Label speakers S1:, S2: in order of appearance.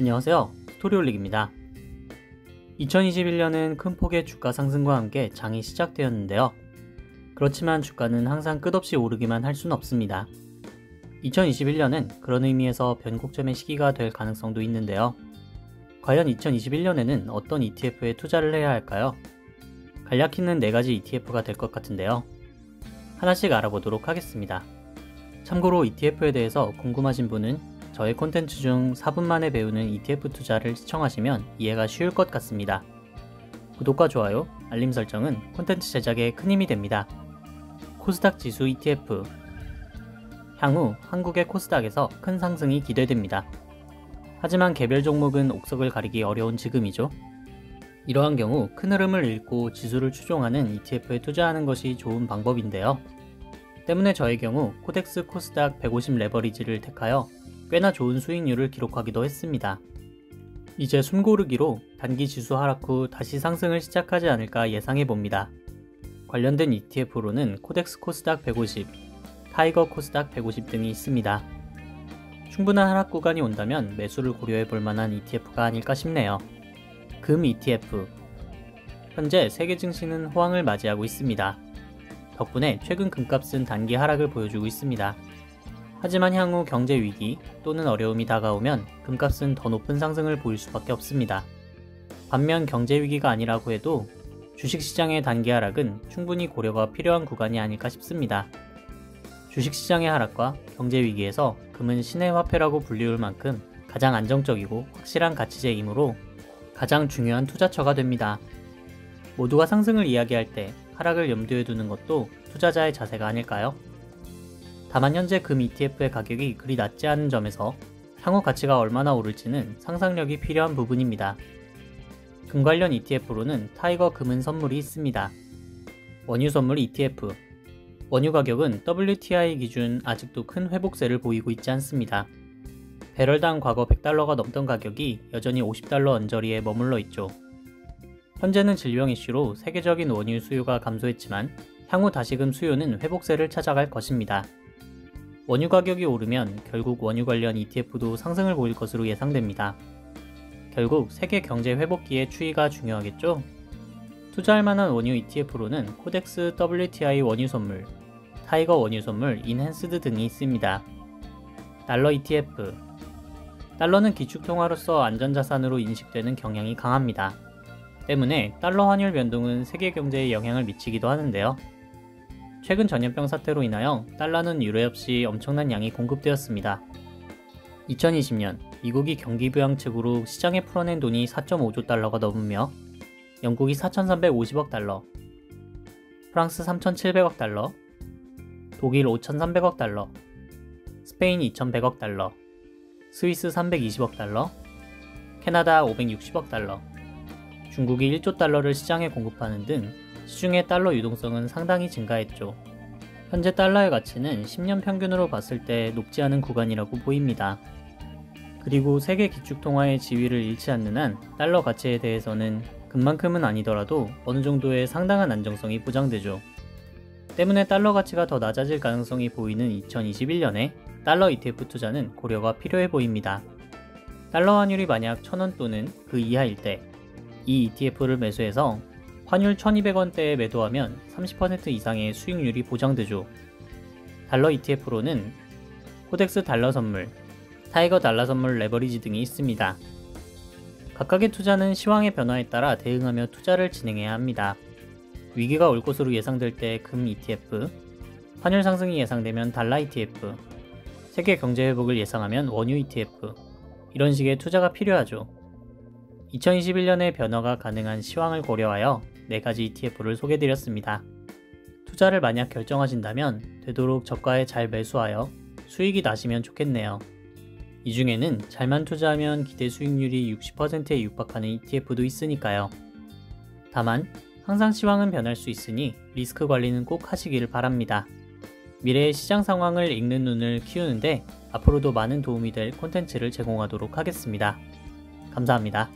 S1: 안녕하세요. 스토리올릭입니다. 2021년은 큰 폭의 주가 상승과 함께 장이 시작되었는데요. 그렇지만 주가는 항상 끝없이 오르기만 할 수는 없습니다. 2021년은 그런 의미에서 변곡점의 시기가 될 가능성도 있는데요. 과연 2021년에는 어떤 ETF에 투자를 해야 할까요? 간략히는 4가지 ETF가 될 것 같은데요. 하나씩 알아보도록 하겠습니다. 참고로 ETF에 대해서 궁금하신 분은 저의 콘텐츠 중 4분 만에 배우는 ETF 투자를 시청하시면 이해가 쉬울 것 같습니다. 구독과 좋아요, 알림 설정은 콘텐츠 제작에 큰 힘이 됩니다. 코스닥 지수 ETF. 향후 한국의 코스닥에서 큰 상승이 기대됩니다. 하지만 개별 종목은 옥석을 가리기 어려운 지금이죠. 이러한 경우 큰 흐름을 읽고 지수를 추종하는 ETF에 투자하는 것이 좋은 방법인데요. 때문에 저의 경우 코덱스 코스닥 150 레버리지를 택하여 꽤나 좋은 수익률을 기록하기도 했습니다. 이제 숨고르기로 단기 지수 하락 후 다시 상승을 시작하지 않을까 예상해봅니다. 관련된 ETF로는 코덱스 코스닥 150, 타이거 코스닥 150 등이 있습니다. 충분한 하락 구간이 온다면 매수를 고려해볼 만한 ETF가 아닐까 싶네요. 금 ETF. 현재 세계 증시는 호황을 맞이하고 있습니다. 덕분에 최근 금값은 단기 하락을 보여주고 있습니다. 하지만 향후 경제 위기 또는 어려움이 다가오면 금값은 더 높은 상승을 보일 수밖에 없습니다. 반면 경제 위기가 아니라고 해도 주식시장의 단기 하락은 충분히 고려가 필요한 구간이 아닐까 싶습니다. 주식시장의 하락과 경제 위기에서 금은 신의 화폐라고 불리울 만큼 가장 안정적이고 확실한 가치제이므로 가장 중요한 투자처가 됩니다. 모두가 상승을 이야기할 때 하락을 염두에 두는 것도 투자자의 자세가 아닐까요? 다만 현재 금 ETF의 가격이 그리 낮지 않은 점에서 향후 가치가 얼마나 오를지는 상상력이 필요한 부분입니다. 금 관련 ETF로는 타이거 금은 선물이 있습니다. 원유 선물 ETF. 원유 가격은 WTI 기준 아직도 큰 회복세를 보이고 있지 않습니다. 배럴당 과거 $100가 넘던 가격이 여전히 $50 언저리에 머물러 있죠. 현재는 질병 이슈로 세계적인 원유 수요가 감소했지만 향후 다시금 수요는 회복세를 찾아갈 것입니다. 원유 가격이 오르면 결국 원유 관련 ETF도 상승을 보일 것으로 예상됩니다. 결국 세계 경제 회복기의 추이가 중요하겠죠? 투자할 만한 원유 ETF로는 코덱스 WTI 원유 선물, 타이거 원유 선물 인핸스드 등이 있습니다. 달러 ETF. 달러는 기축통화로서 안전자산으로 인식되는 경향이 강합니다. 때문에 달러 환율 변동은 세계 경제에 영향을 미치기도 하는데요. 최근 전염병 사태로 인하여 달러는 유례 없이 엄청난 양이 공급되었습니다. 2020년 미국이 경기부양책으로 시장에 풀어낸 돈이 4.5조 달러가 넘으며 영국이 4,350억 달러, 프랑스 3,700억 달러, 독일 5,300억 달러, 스페인 2,100억 달러, 스위스 320억 달러, 캐나다 560억 달러, 중국이 1조 달러를 시장에 공급하는 등 시중의 달러 유동성은 상당히 증가했죠. 현재 달러의 가치는 10년 평균으로 봤을 때 높지 않은 구간이라고 보입니다. 그리고 세계 기축통화의 지위를 잃지 않는 한 달러 가치에 대해서는 금만큼은 아니더라도 어느 정도의 상당한 안정성이 보장되죠. 때문에 달러 가치가 더 낮아질 가능성이 보이는 2021년에 달러 ETF 투자는 고려가 필요해 보입니다. 달러 환율이 만약 1,000원 또는 그 이하일 때 이 ETF를 매수해서 환율 1200원대에 매도하면 30% 이상의 수익률이 보장되죠. 달러 ETF로는 코덱스 달러 선물, 타이거 달러 선물 레버리지 등이 있습니다. 각각의 투자는 시황의 변화에 따라 대응하며 투자를 진행해야 합니다. 위기가 올 것으로 예상될 때 금 ETF, 환율 상승이 예상되면 달러 ETF, 세계 경제 회복을 예상하면 원유 ETF, 이런 식의 투자가 필요하죠. 2021년에 변화가 가능한 시황을 고려하여 4가지 ETF를 소개드렸습니다. 투자를 만약 결정하신다면 되도록 저가에 잘 매수하여 수익이 나시면 좋겠네요. 이 중에는 잘만 투자하면 기대 수익률이 60%에 육박하는 ETF도 있으니까요. 다만 항상 시황은 변할 수 있으니 리스크 관리는 꼭 하시기를 바랍니다. 미래의 시장 상황을 읽는 눈을 키우는데 앞으로도 많은 도움이 될 콘텐츠를 제공하도록 하겠습니다. 감사합니다.